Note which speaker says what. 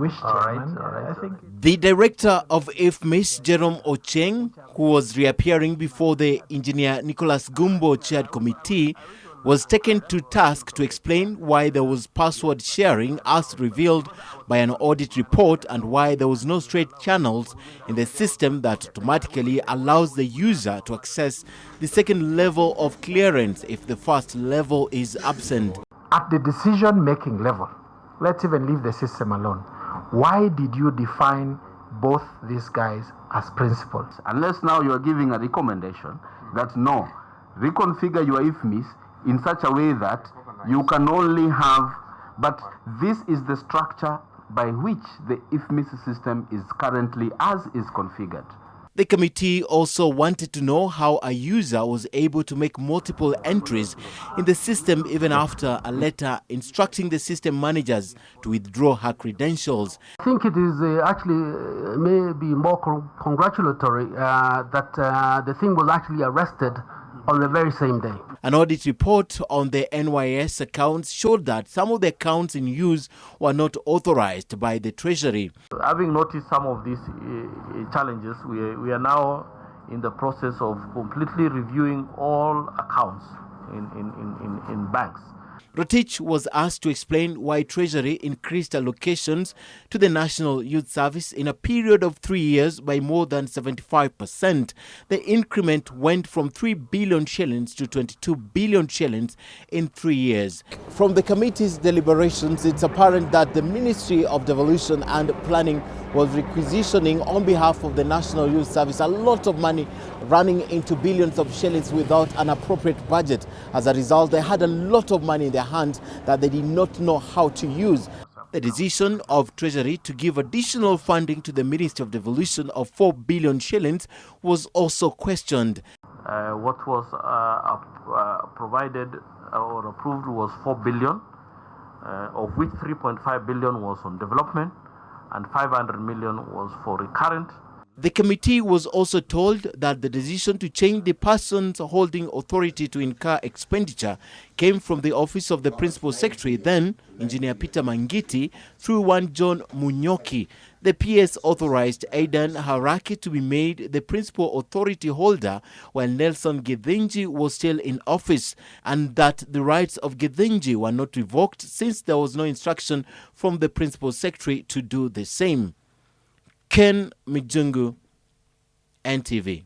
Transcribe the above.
Speaker 1: wish, Chairman.
Speaker 2: All right.
Speaker 1: I think
Speaker 3: The director of IFMIS, Jerom Ochieng, who was reappearing before the engineer Nicholas Gumbo chaired committee, was taken to task to explain why there was password sharing as revealed by an audit report and why there was no straight channels in the system that automatically allows the user to access the second level of clearance if the first level is absent.
Speaker 1: at the decision-making level, let's even leave the system alone. Why did you define both these guys as principals?
Speaker 2: Unless now you are giving a recommendation that no, reconfigure your IFMIS in such a way that you can only have, but this is the structure by which the IFMIS system is currently as is configured.
Speaker 3: The committee also wanted to know how a user was able to make multiple entries in the system even after a letter instructing the system managers to withdraw her credentials.
Speaker 1: I think it is actually maybe more congratulatory that the thing was actually arrested on the very same day.
Speaker 3: An audit report on the NYS accounts showed that some of the accounts in use were not authorized by the Treasury.
Speaker 4: Having noticed some of these challenges, we are now in the process of completely reviewing all accounts in banks.
Speaker 3: Rotich was asked to explain why Treasury increased allocations to the National Youth Service in a period of 3 years by more than 75%. The increment went from 3 billion shillings to 22 billion shillings in 3 years. From the committee's deliberations, it's apparent that the Ministry of Devolution and Planning was requisitioning on behalf of the National Youth Service a lot of money running into billions of shillings without an appropriate budget. As a result, they had a lot of money in their hands that they did not know how to use. The decision of Treasury to give additional funding to the Ministry of Devolution of 4 billion shillings was also questioned.
Speaker 4: What was provided or approved was 4 billion, of which 3.5 billion was on development and 500 million was for recurrent.
Speaker 3: The committee was also told that the decision to change the persons holding authority to incur expenditure came from the office of the Principal Secretary, then Engineer Peter Mangiti, through one John Munyoki. The PS authorized Aidan Haraki to be made the principal authority holder while Nelson Githinji was still in office, and that the rights of Githinji were not revoked since there was no instruction from the Principal Secretary to do the same. Ken Mijungu, NTV.